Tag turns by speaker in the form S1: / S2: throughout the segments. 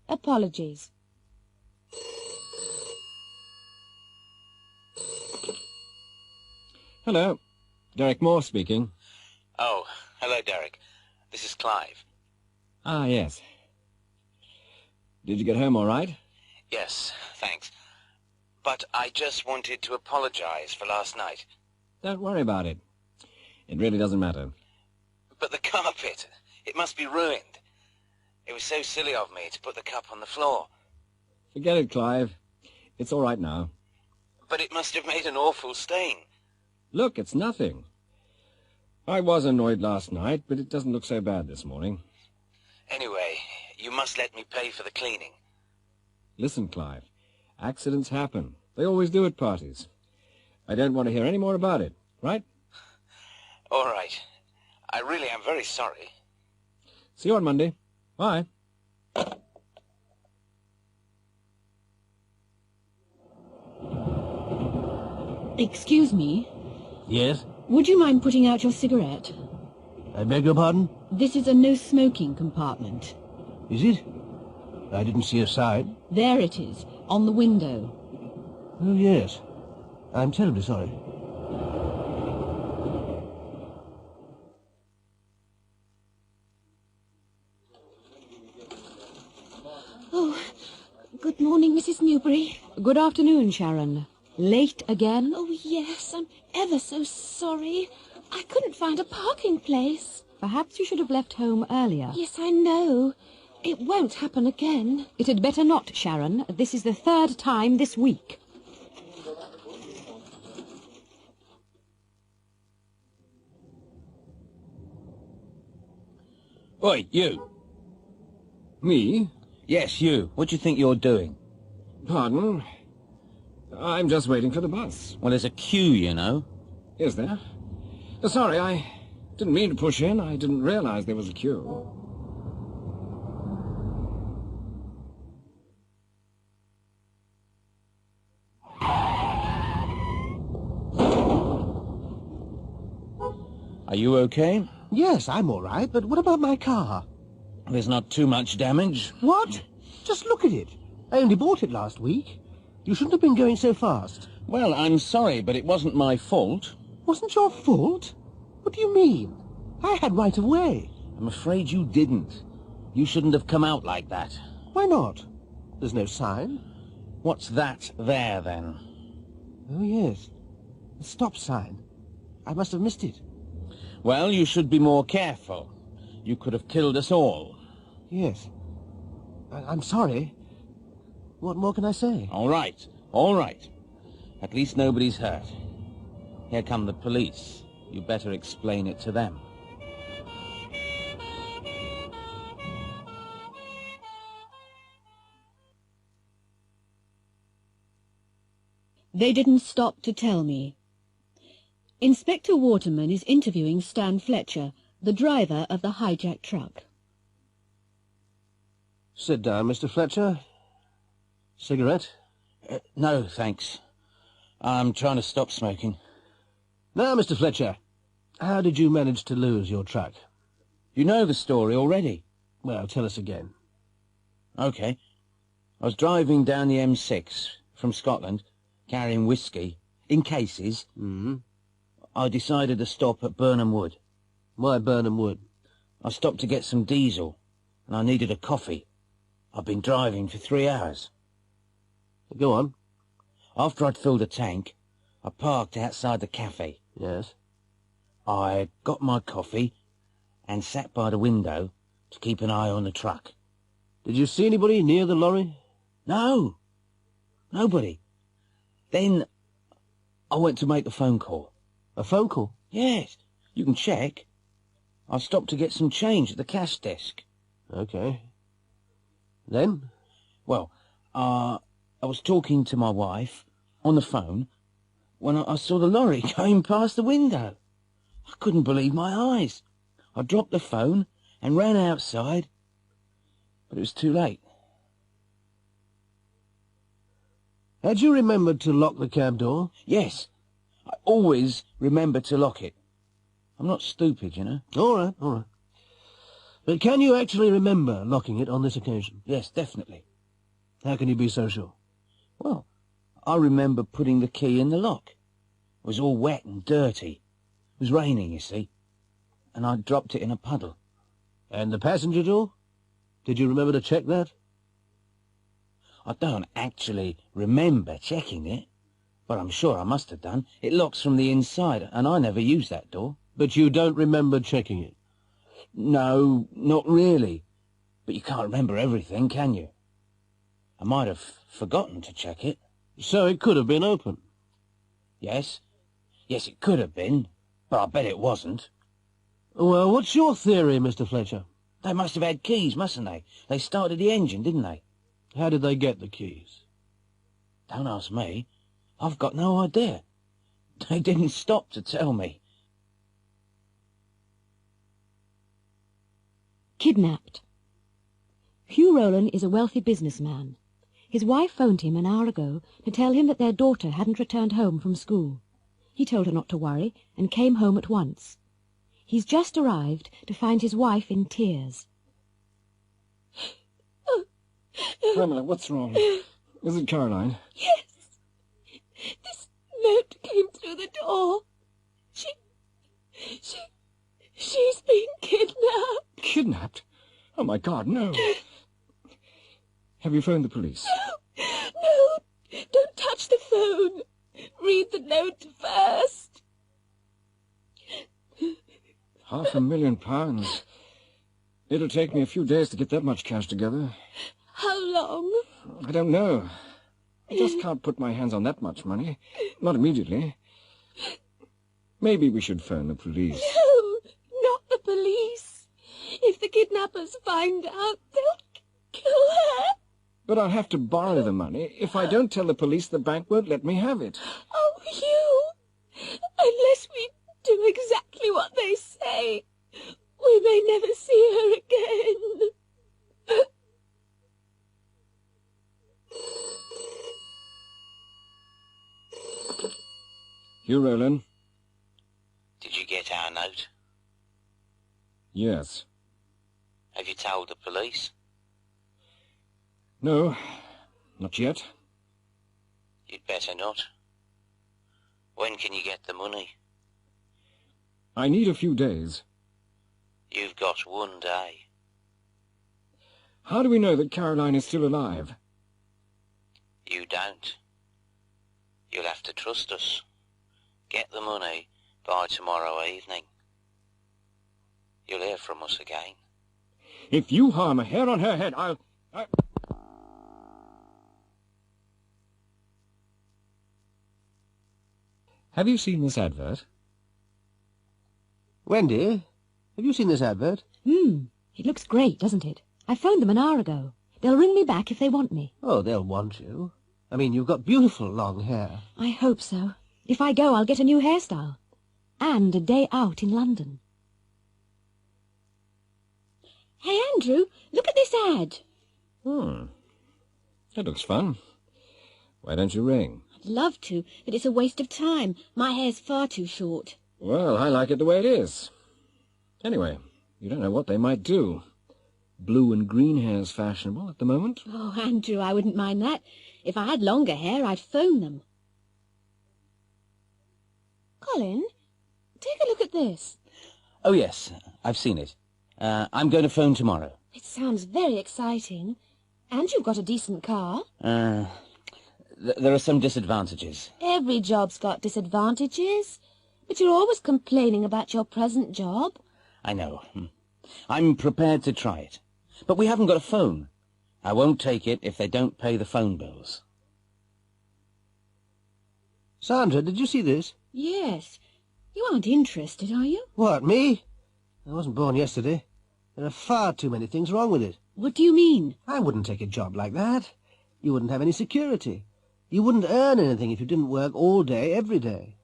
S1: Apologies.
S2: Hello. Derek Moore speaking.
S3: Oh, hello, Derek. This is Clive.
S2: Ah, yes. Did you get home all right?
S3: Yes, thanks. But I just wanted to apologize for last night.
S2: Don't worry about it. It really doesn't matter.
S3: But the carpet, it must be ruined. It was so silly of me to put the cup on the floor.
S2: Forget it, Clive. It's all right now.
S3: But it must have made an awful stain.
S2: Look, it's nothing. I was annoyed last night, but it doesn't look so bad this morning.
S3: Anyway, you must let me pay for the cleaning.
S2: Listen, Clive, accidents happen. They always do at parties. I don't want to hear any more about it, right?
S3: All right. I really am very sorry.
S2: See you on Monday. Bye.
S1: Excuse me.
S4: Yes?
S1: Would you mind putting out your cigarette?
S4: I beg your pardon?
S1: This is a no-smoking compartment.
S4: Is it? I didn't see a sign.
S1: There it is, on the window.
S4: Oh, yes. I'm terribly sorry.
S1: Oh, good morning, Mrs. Newbury. Good afternoon, Sharon. Late again?
S5: Oh, yes, I'm ever so sorry. I couldn't find a parking place.
S1: Perhaps you should have left home earlier.
S5: Yes, I know. It won't happen again.
S1: It had better not, Sharon. This is the third time this week.
S3: Oi, you.
S2: Me?
S3: Yes, you. What do you think you're doing?
S2: Pardon? I'm just waiting for the bus.
S3: Well, there's a queue, you know.
S2: Is there? Sorry, I didn't mean to push in. I didn't realize there was a queue.
S3: Are you okay?
S4: Yes, I'm all right, but what about my car?
S3: There's not too much damage.
S4: What? Just look at it. I only bought it last week. You shouldn't have been going so fast.
S3: Well, I'm sorry, but it wasn't my fault.
S4: Wasn't your fault? What do you mean? I had right of way.
S3: I'm afraid you didn't. You shouldn't have come out like that.
S4: Why not? There's no sign.
S3: What's that there, then?
S4: Oh, yes. The stop sign. I must have missed it.
S3: Well, you should be more careful. You could have killed us all.
S4: Yes. I'm sorry. What more can I say?
S3: All right, all right. At least nobody's hurt. Here come the police. You better explain it to them.
S1: They didn't stop to tell me. Inspector Waterman is interviewing Stan Fletcher, the driver of the hijacked truck.
S4: Sit down, Mr. Fletcher. Cigarette?
S3: No, thanks. I'm trying to stop smoking.
S4: Now, Mr. Fletcher, how did you manage to lose your truck?
S3: You know the story already.
S4: Well, tell us again.
S3: OK. I was driving down the M6 from Scotland, carrying whiskey, in cases. I decided to stop at Burnham Wood.
S4: Why Burnham Wood?
S3: I stopped to get some diesel, and I needed a coffee. I've been driving for 3 hours.
S4: Go on.
S3: After I'd filled a tank, I parked outside the cafe.
S4: Yes.
S3: I got my coffee and sat by the window to keep an eye on the truck.
S4: Did you see anybody near the lorry?
S3: No. Nobody. Then I went to make a phone call.
S4: A phone call?
S3: Yes. You can check. I stopped to get some change at the cash desk.
S4: OK. Then?
S3: Well, I was talking to my wife on the phone when I saw the lorry going past the window. I couldn't believe my eyes. I dropped the phone and ran outside, but it was too late.
S4: Had you remembered to lock the cab door?
S3: Yes. I always remember to lock it. I'm not stupid, you know.
S4: All right, all right. But can you actually remember locking it on this occasion?
S3: Yes, definitely.
S4: How can you be so sure?
S3: Well, I remember putting the key in the lock. It was all wet and dirty. It was raining, you see, and I dropped it in a puddle.
S4: And the passenger door? Did you remember to check that?
S3: I don't actually remember checking it, but I'm sure I must have done. It locks from the inside, and I never used that door.
S4: But you don't remember checking it?
S3: No, not really. But you can't remember everything, can you? I might have forgotten to check it.
S4: So it could have been open?
S3: Yes. Yes, it could have been, but I bet it wasn't.
S4: Well, what's your theory, Mr. Fletcher?
S3: They must have had keys, mustn't they? They started the engine, didn't they?
S4: How did they get the keys?
S3: Don't ask me. I've got no idea. They didn't stop to tell me.
S1: Kidnapped. Hugh Rowland is a wealthy businessman. His wife phoned him an hour ago to tell him that their daughter hadn't returned home from school. He told her not to worry and came home at once. He's just arrived to find his wife in tears.
S2: Pamela, what's wrong? Is it Caroline?
S5: Yes. This note came through the door. She's been kidnapped.
S2: Kidnapped? Oh, my God, no. Have you phoned the police?
S5: No, don't touch the phone. Read the note first.
S2: £500,000. It'll take me a few days to get that much cash together.
S5: How long?
S2: I don't know. I just can't put my hands on that much money. Not immediately. Maybe we should phone the police.
S5: No, not the police. If the kidnappers find out, they'll kill her.
S2: But I'll have to borrow the money. If I don't tell the police, the bank won't let me have it.
S5: Oh, Hugh, unless we do exactly what they say, we may never see her again.
S2: Hugh Rowland?
S3: Did you get our note?
S2: Yes.
S3: Have you told the police?
S2: No, not yet.
S3: You'd better not. When can you get the money?
S2: I need a few days.
S3: You've got 1 day.
S2: How do we know that Caroline is still alive?
S3: You don't. You'll have to trust us. Get the money by tomorrow evening. You'll hear from us again.
S2: If you harm a hair on her head, I'll... Have you seen this advert?
S4: Wendy, have you seen this advert?
S1: It looks great, doesn't it? I phoned them an hour ago. They'll ring me back if they want me.
S4: Oh, they'll want you. I mean, you've got beautiful long hair.
S1: I hope so. If I go, I'll get a new hairstyle. And a day out in London.
S5: Hey, Andrew, look at this ad.
S2: That looks fun. Why don't you ring?
S5: I'd love to, but it's a waste of time. My hair's far too short.
S2: Well, I like it the way it is. Anyway, you don't know what they might do. Blue and green hair's fashionable at the moment.
S5: Oh, Andrew, I wouldn't mind that. If I had longer hair, I'd phone them. Colin, take a look at this.
S3: Oh, yes, I've seen it. I'm going to phone tomorrow.
S5: It sounds very exciting. And you've got a decent car.
S3: There are some disadvantages.
S5: Every job's got disadvantages. But you're always complaining about your present job.
S3: I know. I'm prepared to try it. But we haven't got a phone. I won't take it if they don't pay the phone bills.
S4: Sandra, did you see this?
S5: Yes. You aren't interested, are you?
S4: What, me? I wasn't born yesterday. There are far too many things wrong with it.
S5: What do you mean?
S4: I wouldn't take a job like that. You wouldn't have any security. You wouldn't earn anything if you didn't work all day, every day.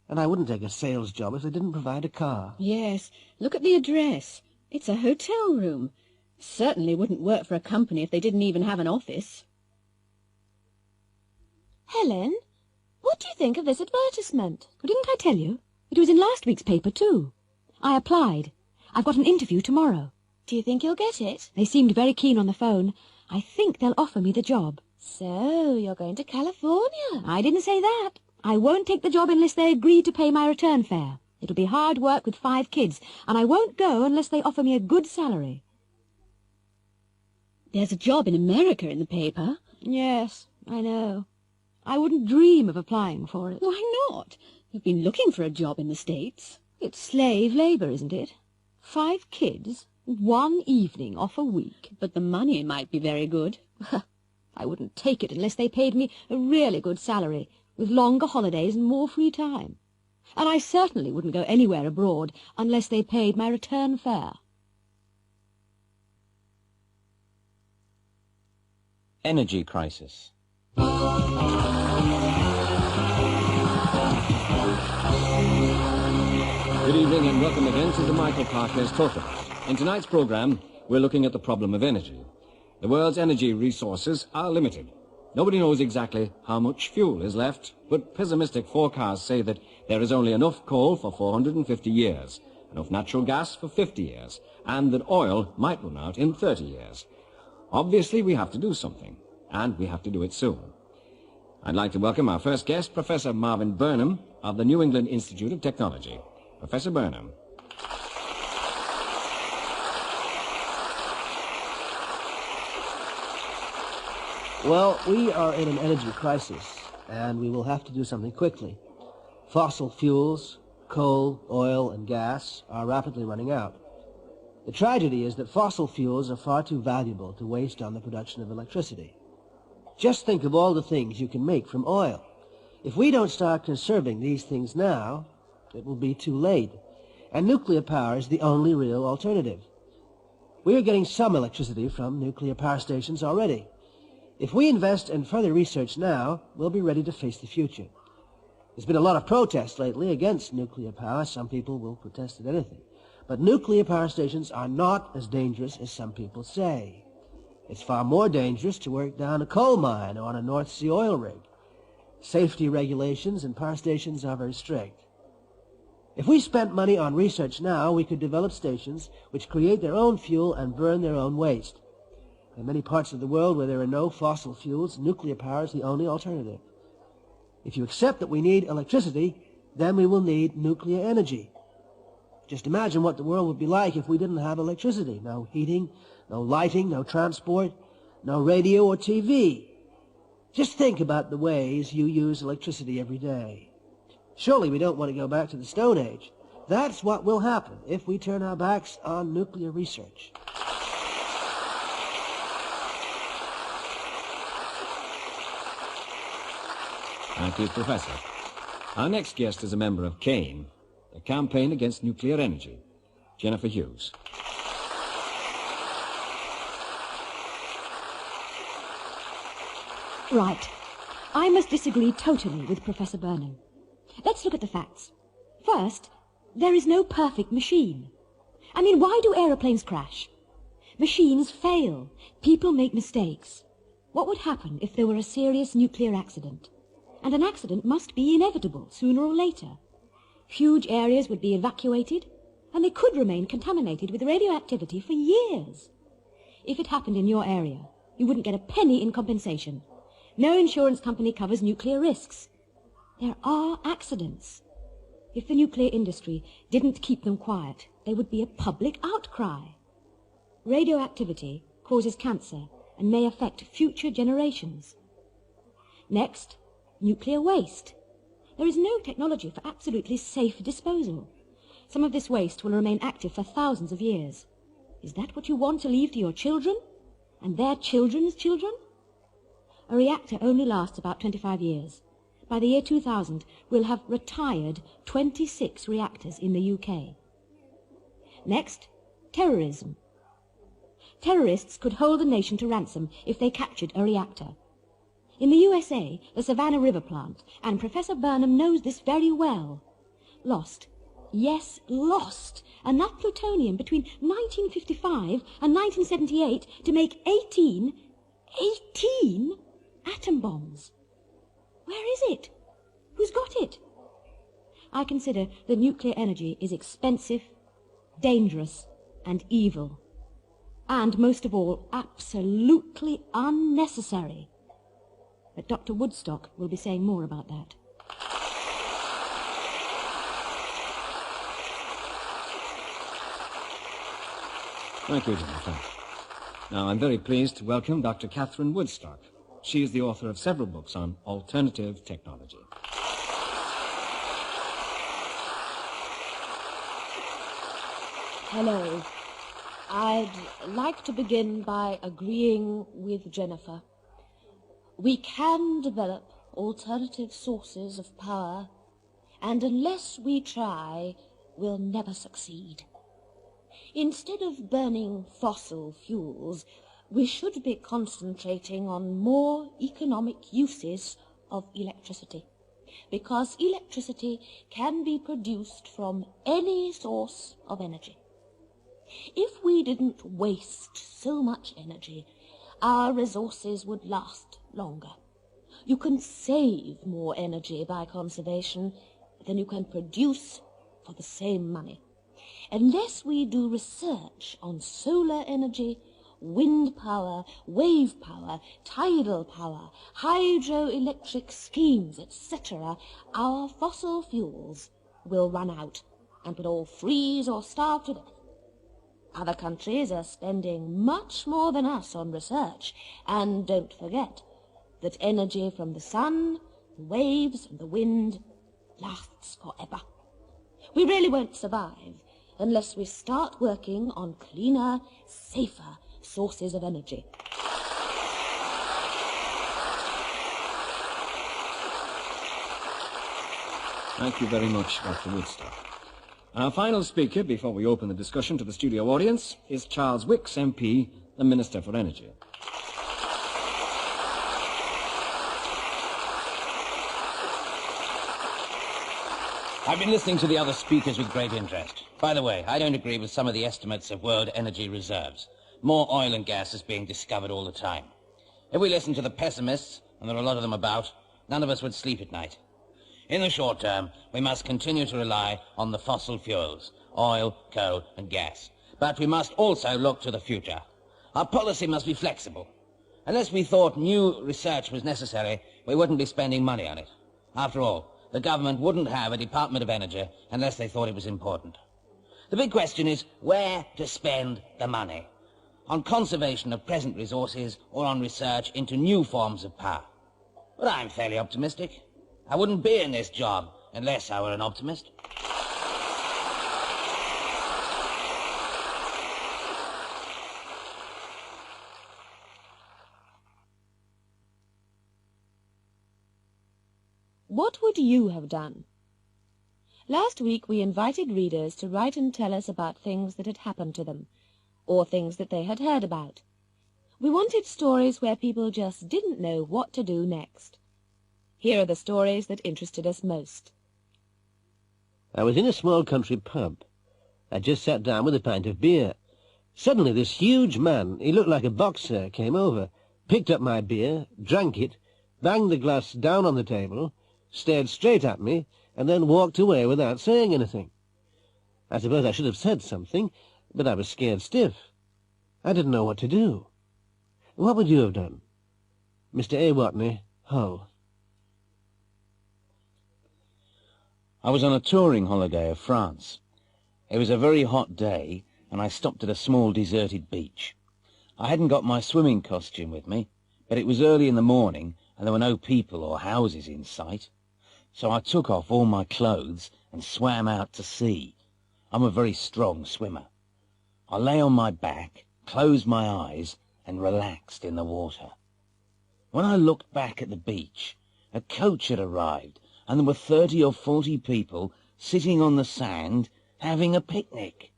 S4: And I wouldn't take a sales job if they didn't provide a car.
S5: Yes. Look at the address. It's a hotel room. Certainly wouldn't work for a company if they didn't even have an office. Helen, what do you think of this advertisement?
S1: Well, didn't I tell you? It was in last week's paper, too. I applied. I've got an interview tomorrow.
S5: Do you think you'll get it?
S1: They seemed very keen on the phone. I think they'll offer me the job.
S5: So, you're going to California?
S1: I didn't say that. I won't take the job unless they agree to pay my return fare. It'll be hard work with 5 kids, and I won't go unless they offer me a good salary.
S5: There's a job in America in the paper.
S1: Yes, I know. I wouldn't dream of applying for it.
S5: Why not? You've been looking for a job in the States.
S1: It's slave labour, isn't it? 5 kids, 1 evening off a week.
S5: But the money might be very good.
S1: I wouldn't take it unless they paid me a really good salary, with longer holidays and more free time. And I certainly wouldn't go anywhere abroad unless they paid my return fare.
S3: Energy crisis.
S2: Good evening and welcome again to the Michael Parker's Total. In tonight's programme, we're looking at the problem of energy. The world's energy resources are limited. Nobody knows exactly how much fuel is left, but pessimistic forecasts say that there is only enough coal for 450 years, enough natural gas for 50 years, and that oil might run out in 30 years. Obviously, we have to do something, and we have to do it soon. I'd like to welcome our first guest, Professor Marvin Burnham of the New England Institute of Technology. Professor Burnham.
S4: Well, we are in an energy crisis, and we will have to do something quickly. Fossil fuels, coal, oil, and gas are rapidly running out. The tragedy is that fossil fuels are far too valuable to waste on the production of electricity. Just think of all the things you can make from oil. If we don't start conserving these things now, it will be too late. And nuclear power is the only real alternative. We are getting some electricity from nuclear power stations already. If we invest in further research now, we'll be ready to face the future. There's been a lot of protest lately against nuclear power. Some people will protest at anything. But nuclear power stations are not as dangerous as some people say. It's far more dangerous to work down a coal mine or on a North Sea oil rig. Safety regulations in power stations are very strict. If we spent money on research now, we could develop stations which create their own fuel and burn their own waste. In many parts of the world where there are no fossil fuels, nuclear power is the only alternative. If you accept that we need electricity, then we will need nuclear energy. Just imagine what the world would be like if we didn't have electricity. No heating, no lighting, no transport, no radio or TV. Just think about the ways you use electricity every day. Surely we don't want to go back to the Stone Age. That's what will happen if we turn our backs on nuclear research.
S2: Thank you, Professor. Our next guest is a member of kênh, the Campaign Against Nuclear Energy, Jennifer Hughes.
S1: Right. I must disagree totally with Professor Burnham. Let's look at the facts. First, there is no perfect machine. I mean, why do aeroplanes crash? Machines fail. People make mistakes. What would happen if there were a serious nuclear accident? And an accident must be inevitable, sooner or later. Huge areas would be evacuated, and they could remain contaminated with radioactivity for years. If it happened in your area, you wouldn't get a penny in compensation. No insurance company covers nuclear risks. There are accidents. If the nuclear industry didn't keep them quiet, there would be a public outcry. Radioactivity causes cancer and may affect future generations. Next, nuclear waste. There is no technology for absolutely safe disposal. Some of this waste will remain active for thousands of years. Is that what you want to leave to your children? And their children's children? A reactor only lasts about 25 years. By the year 2000, we'll have retired 26 reactors in the UK. Next, terrorism. Terrorists could hold a nation to ransom if they captured a reactor. In the USA, the Savannah River plant, and Professor Burnham knows this very well, lost, yes, lost, enough plutonium between 1955 and 1978 to make 18 atom bombs. Where is it? Who's got it? I consider that nuclear energy is expensive, dangerous, and evil. And most of all, absolutely unnecessary. But Dr. Woodstock will be saying more about that.
S2: Thank you, Jennifer. Now, I'm very pleased to welcome Dr. Catherine Woodstock. She is the author of several books on alternative technology.
S5: Hello. I'd like to begin by agreeing with Jennifer. We can develop alternative sources of power, and unless we try, we'll never succeed. Instead of burning fossil fuels, we should be concentrating on more economic uses of electricity, because electricity can be produced from any source of energy. If we didn't waste so much energy, our resources would last longer. You can save more energy by conservation than you can produce for the same money. Unless we do research on solar energy, wind power, wave power, tidal power, hydroelectric schemes, etc., our fossil fuels will run out and will all freeze or starve to death. Other countries are spending much more than us on research, and don't forget that energy from the sun, the waves, and the wind lasts forever. We really won't survive unless we start working on cleaner, safer sources of energy.
S2: Thank you very much, Dr. Woodstock. Our final speaker, before we open the discussion to the studio audience, is Charles Wicks, MP, the Minister for Energy.
S3: I've been listening to the other speakers with great interest. By the way, I don't agree with some of the estimates of world energy reserves. More oil and gas is being discovered all the time. If we listen to the pessimists, and there are a lot of them about, none of us would sleep at night. In the short term, we must continue to rely on the fossil fuels, oil, coal and gas. But we must also look to the future. Our policy must be flexible. Unless we thought new research was necessary, we wouldn't be spending money on it. After all, the government wouldn't have a Department of Energy unless they thought it was important. The big question is where to spend the money. On conservation of present resources or on research into new forms of power. But I'm fairly optimistic. I wouldn't be in this job unless I were an optimist.
S5: What would you have done? Last week we invited readers to write and tell us about things that had happened to them, or things that they had heard about. We wanted stories where people just didn't know what to do next. Here are the stories that interested us most.
S4: I was in a small country pub. I just sat down with a pint of beer. Suddenly this huge man, he looked like a boxer, came over, picked up my beer, drank it, banged the glass down on the table, stared straight at me, and then walked away without saying anything. I suppose I should have said something, but I was scared stiff. I didn't know what to do. What would you have done? Mr. A. Watney, Hull.
S3: I was on a touring holiday of France. It was a very hot day, and I stopped at a small deserted beach. I hadn't got my swimming costume with me, but it was early in the morning, and there were no people or houses in sight. So I took off all my clothes and swam out to sea. I'm a very strong swimmer. I lay on my back, closed my eyes, and relaxed in the water. When I looked back at the beach, a coach had arrived, and there were 30 or 40 people sitting on the sand having a picnic.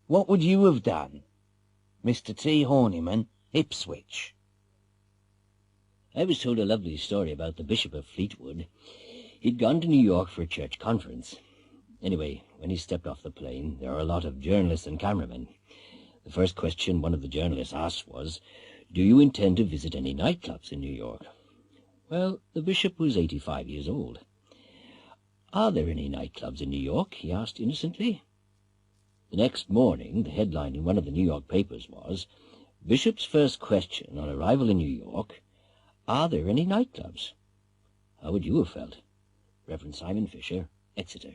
S3: What would you have done? Mr. T. Horniman, Ipswich.
S6: I was told a lovely story about the Bishop of Fleetwood. He'd gone to New York for a church conference. Anyway, when he stepped off the plane, there were a lot of journalists and cameramen. The first question one of the journalists asked was, "Do you intend to visit any nightclubs in New York?" Well, the bishop was 85 years old. "Are there any nightclubs in New York?" he asked innocently. The next morning, the headline in one of the New York papers was, Bishop's first question on arrival in New York, are there any nightclubs? How would you have felt? Reverend Simon Fisher, Exeter.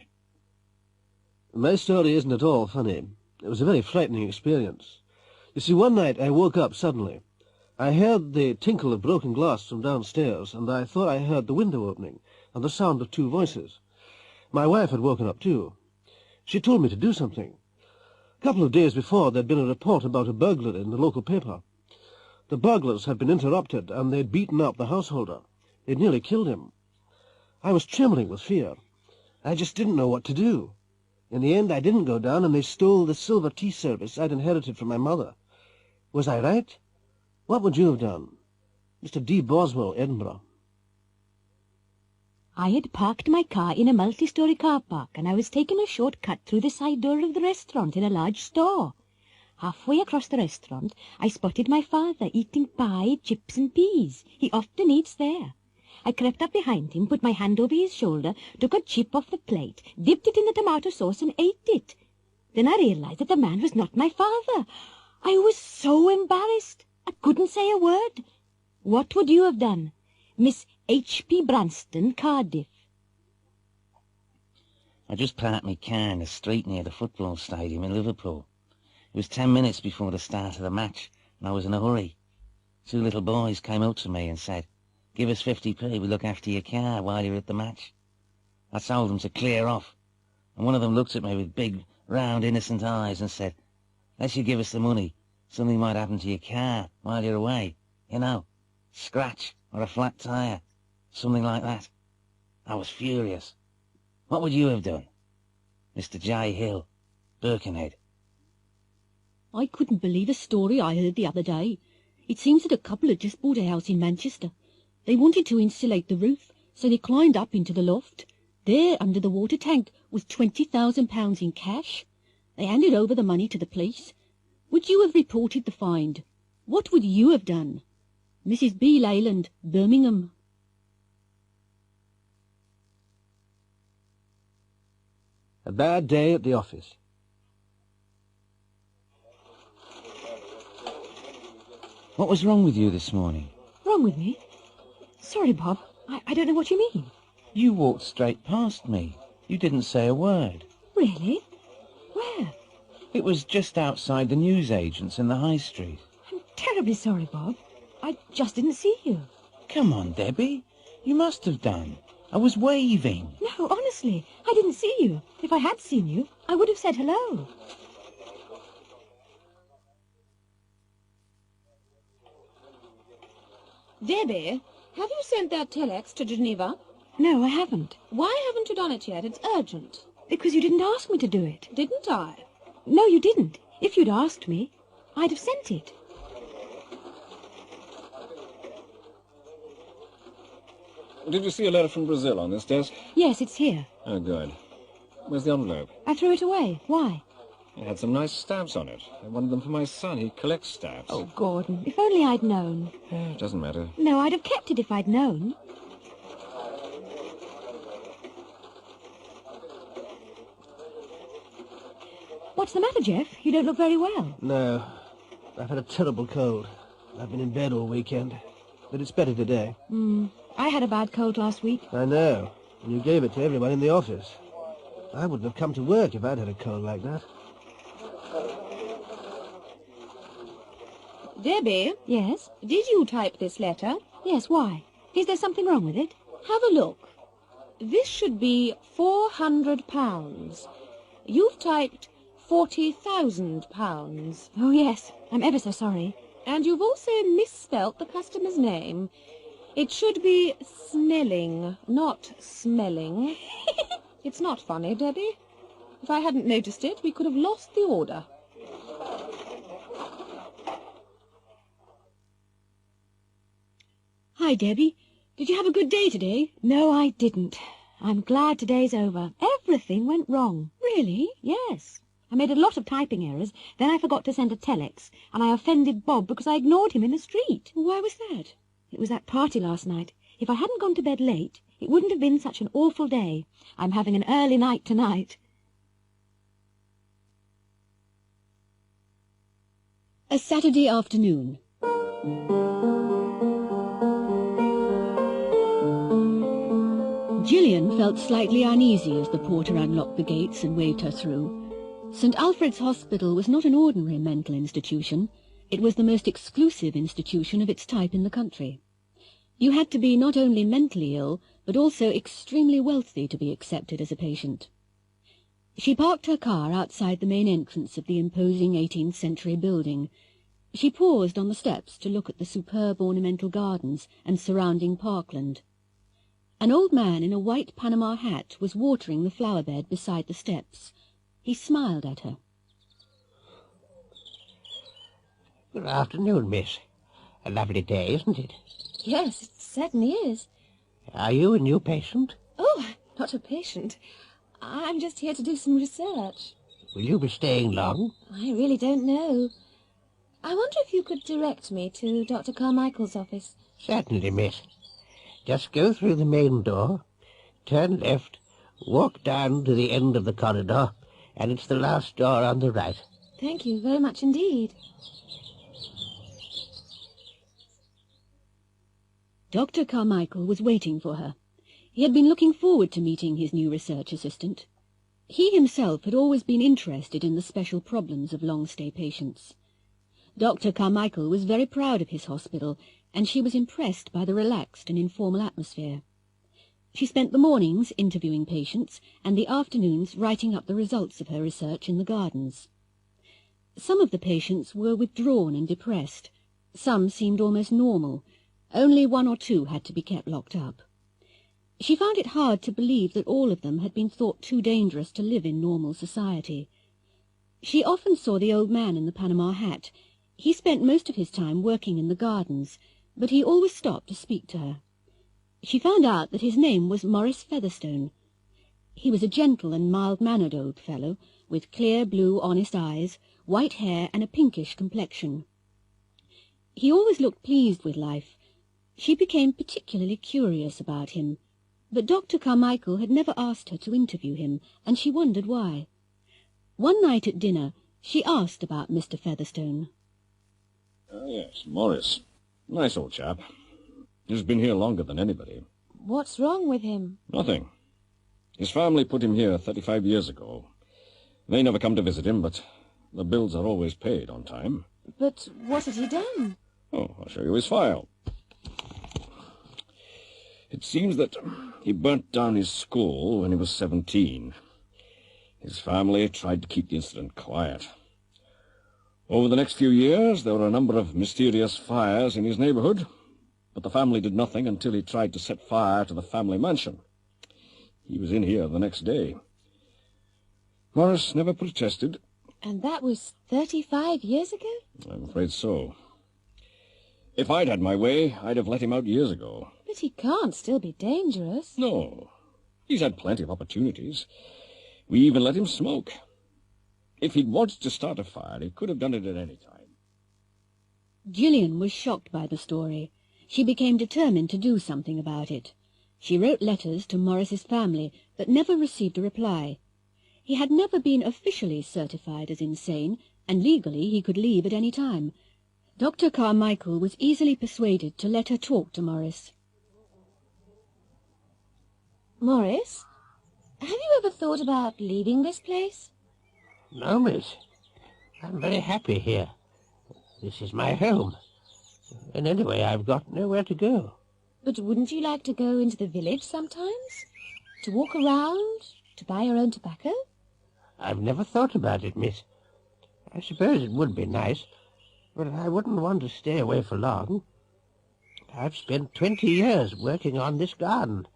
S4: My story isn't at all funny. It was a very frightening experience. You see, one night I woke up suddenly. I heard the tinkle of broken glass from downstairs, and I thought I heard the window opening and the sound of two voices. My wife had woken up too. She told me to do something. A couple of days before, there'd been a report about a burglary in the local paper. The burglars had been interrupted, and they'd beaten up the householder. They'd nearly killed him. I was trembling with fear. I just didn't know what to do. In the end, I didn't go down, and they stole the silver tea service I'd inherited from my mother. Was I right? What would you have done? Mr. D. Boswell, Edinburgh.
S1: I had parked my car in a multi-storey car park, and I was taking a short cut through the side door of the restaurant in a large store. Halfway across the restaurant, I spotted my father eating pie, chips and peas. He often eats there. I crept up behind him, put my hand over his shoulder, took a chip off the plate, dipped it in the tomato sauce and ate it. Then I realized that the man was not my father. I was so embarrassed. I couldn't say a word. What would you have done? Miss H.P. Branston, Cardiff.
S3: I just parked my car in the street near the football stadium in Liverpool. It was 10 minutes before the start of the match, and I was in a hurry. Two little boys came up to me and said, "Give us 50p, we'll look after your car while you're at the match." I told them to clear off, and one of them looked at me with big, round, innocent eyes and said, "Unless you give us the money, something might happen to your car while you're away. You know, scratch or a flat tyre, something like that." I was furious. What would you have done? Mr. J. Hill, Birkenhead.
S7: I couldn't believe a story I heard the other day. It seems that a couple had just bought a house in Manchester. They wanted to insulate the roof, so they climbed up into the loft. There, under the water tank, was £20,000 in cash. They handed over the money to the police. Would you have reported the find? What would you have done? Mrs. B. Leyland, Birmingham.
S4: A bad day at the office.
S3: What was wrong with you this morning?
S1: Wrong with me? Sorry, Bob. I don't know what you mean.
S3: You walked straight past me. You didn't say a word.
S1: Really? Where?
S3: It was just outside the newsagents in the High Street.
S1: I'm terribly sorry, Bob. I just didn't see you.
S3: Come on, Debbie. You must have done. I was waving.
S1: No, honestly, I didn't see you. If I had seen you, I would have said hello.
S5: Debbie, have you sent that telex to Geneva?
S1: No, I haven't.
S5: Why haven't you done it yet? It's urgent.
S1: Because you didn't ask me to do it.
S5: Didn't I?
S1: No, you didn't. If you'd asked me, I'd have sent it.
S2: Did you see a letter from Brazil on this desk?
S1: Yes, it's here.
S2: Oh, good. Where's the envelope?
S1: I threw it away. Why?
S2: It had some nice stamps on it. I wanted them for my son. He collects stamps.
S1: Oh, Gordon, if only I'd known.
S2: It doesn't matter.
S1: No, I'd have kept it if I'd known. What's the matter, Jeff? You don't look very well.
S4: No, I've had a terrible cold. I've been in bed all weekend, but it's better today.
S1: I had a bad cold last week.
S4: I know, and you gave it to everyone in the office. I wouldn't have come to work if I'd had a cold like that.
S5: Debbie,
S1: Yes?
S5: did you type this letter?
S1: Yes, why? Is there something wrong with it?
S5: Have a look. This should be £400. You've typed £40,000.
S1: Oh, yes. I'm ever so sorry.
S5: And you've also misspelt the customer's name. It should be Snelling, not Smelling. It's not funny, Debbie. If I hadn't noticed it, we could have lost the order.
S7: Hi, Debbie. Did you have a good day today?
S1: No, I didn't. I'm glad today's over. Everything went wrong.
S7: Really?
S1: Yes. I made a lot of typing errors, then I forgot to send a telex, and I offended Bob because I ignored him in the street.
S7: Why was that?
S1: It was that party last night. If I hadn't gone to bed late, it wouldn't have been such an awful day. I'm having an early night tonight.
S7: A Saturday afternoon. Gillian felt slightly uneasy as the porter unlocked the gates and waved her through. St. Alfred's Hospital was not an ordinary mental institution. It was the most exclusive institution of its type in the country. You had to be not only mentally ill, but also extremely wealthy to be accepted as a patient. She parked her car outside the main entrance of the imposing 18th century building. She paused on the steps to look at the superb ornamental gardens and surrounding parkland. An old man in a white Panama hat was watering the flower bed beside the steps. He smiled at her.
S8: Good afternoon, miss. A lovely day, isn't it?
S5: Yes, it certainly is.
S8: Are you a new patient?
S5: Oh, not a patient. I'm just here to do some research.
S8: Will you be staying long?
S5: I really don't know. I wonder if you could direct me to Dr. Carmichael's office.
S8: Certainly, miss. Just go through the main door, turn left, walk down to the end of the corridor, and it's the last door on the right.
S5: Thank you very much indeed.
S7: Dr. Carmichael was waiting for her. He had been looking forward to meeting his new research assistant. He himself had always been interested in the special problems of long-stay patients. Dr. Carmichael was very proud of his hospital, and she was impressed by the relaxed and informal atmosphere. She spent the mornings interviewing patients and the afternoons writing up the results of her research in the gardens. Some of the patients were withdrawn and depressed. Some seemed almost normal. Only one or two had to be kept locked up. She found it hard to believe that all of them had been thought too dangerous to live in normal society. She often saw the old man in the Panama hat. He spent most of his time working in the gardens, but he always stopped to speak to her. She found out that his name was Maurice Featherstone. He was a gentle and mild-mannered old fellow, with clear blue honest eyes, white hair and a pinkish complexion. He always looked pleased with life. She became particularly curious about him, but Dr. Carmichael had never asked her to interview him, and she wondered why. One night at dinner, she asked about Mr. Featherstone.
S2: Yes, Morris. Nice old chap. He's been here longer than anybody.
S5: What's wrong with him?
S2: Nothing. His family put him here 35 years ago. They never come to visit him, but the bills are always paid on time.
S5: But what had he done?
S2: Oh, I'll show you his file. It seems that he burnt down his school when he was 17. His family tried to keep the incident quiet. Over the next few years, there were a number of mysterious fires in his neighborhood, but the family did nothing until he tried to set fire to the family mansion. He was in here the next day. Morris never protested.
S5: And that was 35 years ago?
S2: I'm afraid so. If I'd had my way, I'd have let him out years ago.
S5: But he can't still be dangerous.
S2: No. He's had plenty of opportunities. We even let him smoke. If he'd wanted to start a fire, he could have done it at any time.
S7: Gillian was shocked by the story. She became determined to do something about it. She wrote letters to Morris's family, but never received a reply. He had never been officially certified as insane, and legally he could leave at any time. Dr. Carmichael was easily persuaded to let her talk to Morris.
S5: Morris, have you ever thought about leaving this place?
S8: No, miss. I'm very happy here. This is my home. And anyway, I've got nowhere to go.
S5: But wouldn't you like to go into the village sometimes? To walk around? To buy your own tobacco?
S8: I've never thought about it, miss. I suppose it would be nice, but I wouldn't want to stay away for long. I've spent 20 years working on this garden.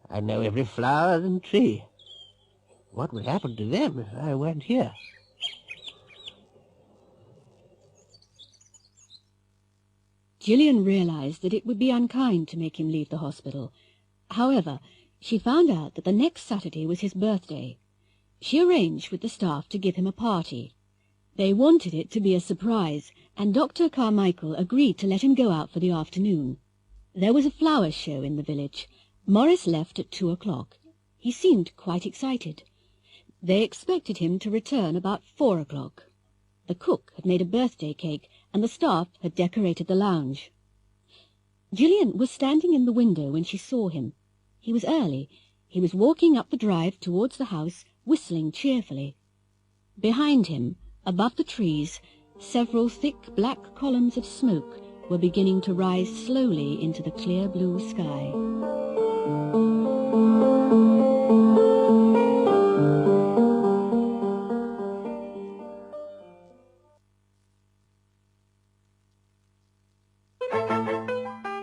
S8: I know every flower and tree. What would happen to them if I went here?
S7: Gillian realized that it would be unkind to make him leave the hospital. However, she found out that the next Saturday was his birthday. She arranged with the staff to give him a party. They wanted it to be a surprise, and Dr. Carmichael agreed to let him go out for the afternoon. There was a flower show in the village. Morris left at 2 o'clock. He seemed quite excited. They expected him to return about 4 o'clock. The cook had made a birthday cake, and the staff had decorated the lounge. Gillian was standing in the window when she saw him. He was early. He was walking up the drive towards the house, whistling cheerfully. Behind him, above the trees, several thick black columns of smoke were beginning to rise slowly into the clear blue sky.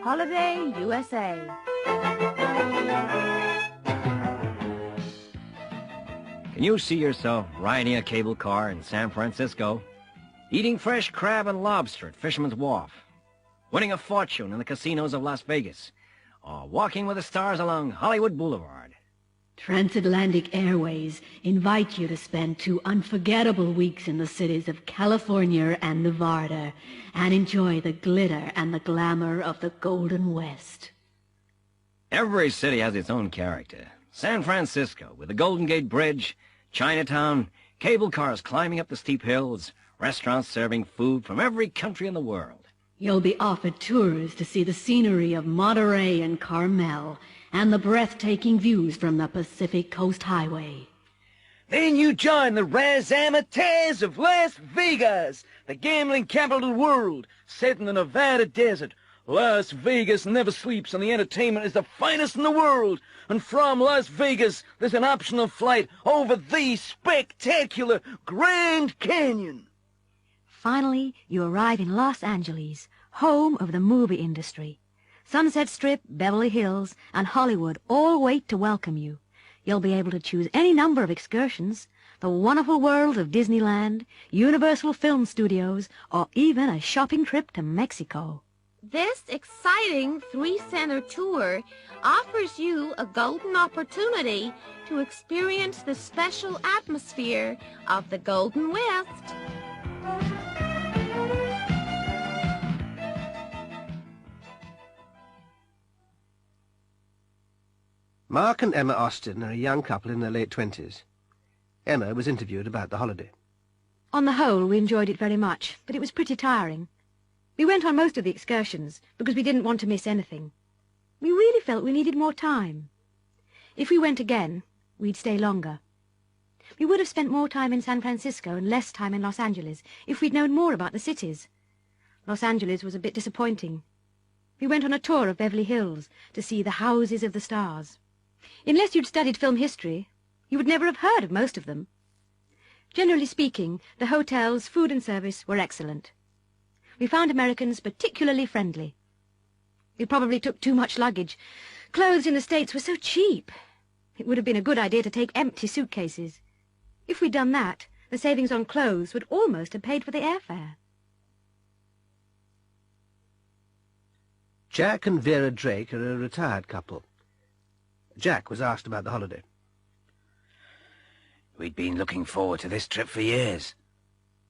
S9: Holiday USA.
S6: Can you see yourself riding a cable car in San Francisco, eating fresh crab and lobster at Fisherman's Wharf, winning a fortune in the casinos of Las Vegas, or walking with the stars along Hollywood Boulevard?
S7: Transatlantic Airways invite you to spend 2 unforgettable weeks in the cities of California and Nevada and enjoy the glitter and the glamour of the Golden West.
S6: Every city has its own character. San Francisco, with the Golden Gate Bridge, Chinatown, cable cars climbing up the steep hills, restaurants serving food from every country in the world.
S7: You'll be offered tours to see the scenery of Monterey and Carmel and the breathtaking views from the Pacific Coast Highway.
S3: Then you join the razzmatazz of Las Vegas, the gambling capital of the world, set in the Nevada desert. Las Vegas never sleeps, and the entertainment is the finest in the world. And from Las Vegas, there's an optional flight over the spectacular Grand Canyon.
S1: Finally, you arrive in Los Angeles, home of the movie industry. Sunset Strip, Beverly Hills, and Hollywood all wait to welcome you. You'll be able to choose any number of excursions, the wonderful world of Disneyland, Universal Film Studios, or even a shopping trip to Mexico.
S9: This exciting 3-center tour offers you a golden opportunity to experience the special atmosphere of the Golden West.
S4: Mark and Emma Austin are a young couple in their late 20s. Emma was interviewed about the holiday.
S1: On the whole, we enjoyed it very much, but it was pretty tiring. We went on most of the excursions because we didn't want to miss anything. We really felt we needed more time. If we went again, we'd stay longer. We would have spent more time in San Francisco and less time in Los Angeles if we'd known more about the cities. Los Angeles was a bit disappointing. We went on a tour of Beverly Hills to see the houses of the stars. Unless you'd studied film history, you would never have heard of most of them. Generally speaking, the hotels, food and service were excellent. We found Americans particularly friendly. We probably took too much luggage. Clothes in the States were so cheap. It would have been a good idea to take empty suitcases. If we'd done that, the savings on clothes would almost have paid for the airfare.
S4: Jack and Vera Drake are a retired couple. Jack was asked about the holiday.
S3: We'd been looking forward to this trip for years,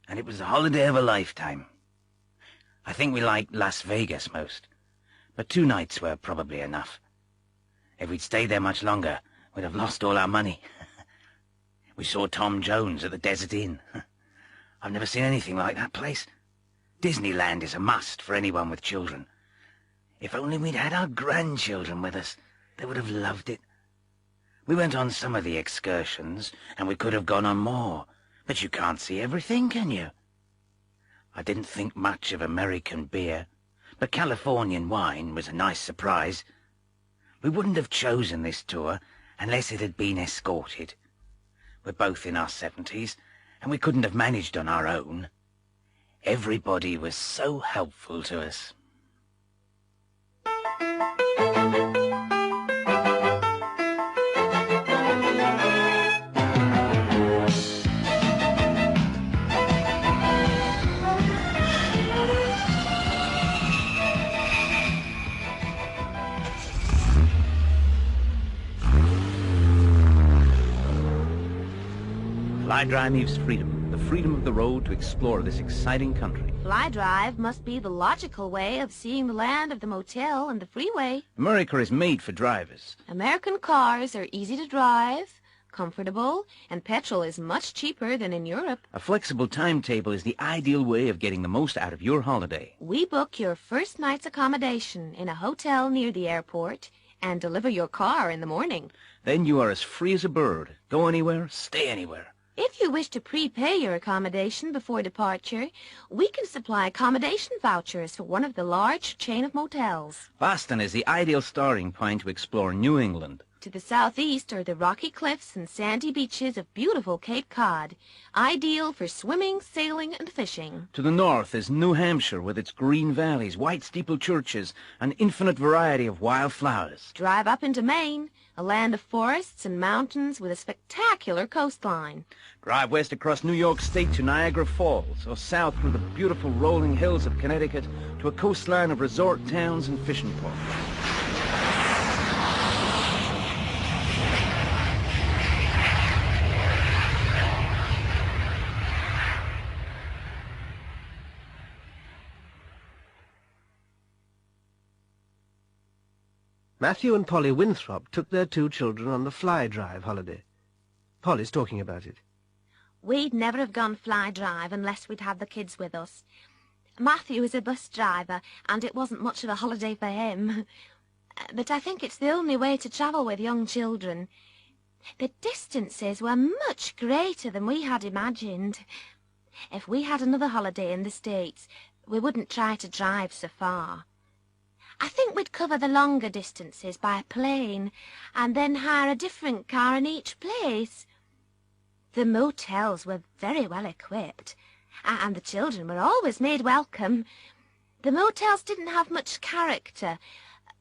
S3: and it was the holiday of a lifetime. I think we liked Las Vegas most, but 2 nights were probably enough. If we'd stayed there much longer, we'd have lost all our money. We saw Tom Jones at the Desert Inn. I've never seen anything like that place. Disneyland is a must for anyone with children. If only we'd had our grandchildren with us, they would have loved it. We went on some of the excursions, and we could have gone on more, but you can't see everything, can you? I didn't think much of American beer, but Californian wine was a nice surprise. We wouldn't have chosen this tour unless it had been escorted. We're both in our 70s, and we couldn't have managed on our own. Everybody was so helpful to us.
S10: Fly Drive means freedom, the freedom of the road to explore this exciting country.
S9: Fly Drive must be the logical way of seeing the land of the motel and the freeway.
S10: America is made for drivers.
S9: American cars are easy to drive, comfortable, and petrol is much cheaper than in Europe.
S3: A flexible timetable is the ideal way of getting the most out of your holiday.
S9: We book your first night's accommodation in a hotel near the airport and deliver your car in the morning.
S3: Then you are as free as a bird. Go anywhere, stay anywhere.
S9: If you wish to prepay your accommodation before departure, we can supply accommodation vouchers for one of the large chain of motels.
S3: Boston is the ideal starting point to explore New England.
S9: To the southeast are the rocky cliffs and sandy beaches of beautiful Cape Cod, ideal for swimming, sailing, and fishing.
S3: To the north is New Hampshire with its green valleys, white steepled churches, and infinite variety of wild flowers.
S9: Drive up into Maine, a land of forests and mountains with a spectacular coastline.
S3: Drive west across New York State to Niagara Falls, or south through the beautiful rolling hills of Connecticut to a coastline of resort towns and fishing ports.
S4: Matthew and Polly Winthrop took their 2 children on the fly drive holiday. Polly's talking about it.
S5: We'd never have gone fly drive unless we'd had the kids with us. Matthew is a bus driver, and it wasn't much of a holiday for him. But I think it's the only way to travel with young children. The distances were much greater than we had imagined. If we had another holiday in the States, we wouldn't try to drive so far. I think we'd cover the longer distances by plane, and then hire a different car in each place. The motels were very well equipped, and the children were always made welcome. The motels didn't have much character,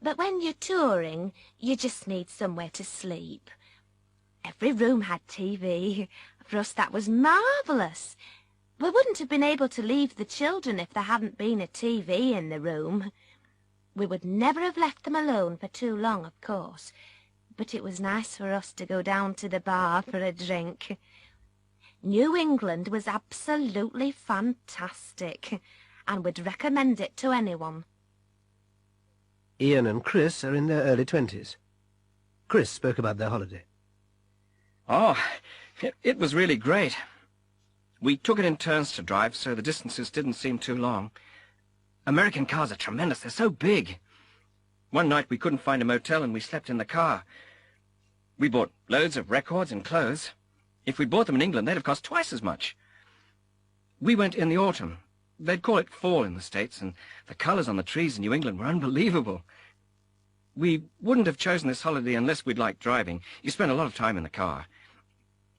S5: but when you're touring, you just need somewhere to sleep. Every room had TV. For us, that was marvellous. We wouldn't have been able to leave the children if there hadn't been a TV in the room. We would never have left them alone for too long, of course, but it was nice for us to go down to the bar for a drink. New England was absolutely fantastic, and would recommend it to anyone.
S4: Ian and Chris are in their early 20s. Chris spoke about their holiday.
S2: Oh, it was really great. We took it in turns to drive, so the distances didn't seem too long. American cars are tremendous. They're so big. One night we couldn't find a motel and we slept in the car. We bought loads of records and clothes. If we'd bought them in England, they'd have cost twice as much. We went in the autumn. They'd call it fall in the States, and the colours on the trees in New England were unbelievable. We wouldn't have chosen this holiday unless we'd liked driving. You spend a lot of time in the car.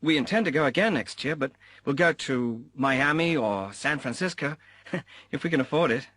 S2: We intend to go again next year, but we'll go to Miami or San Francisco, if we can afford it.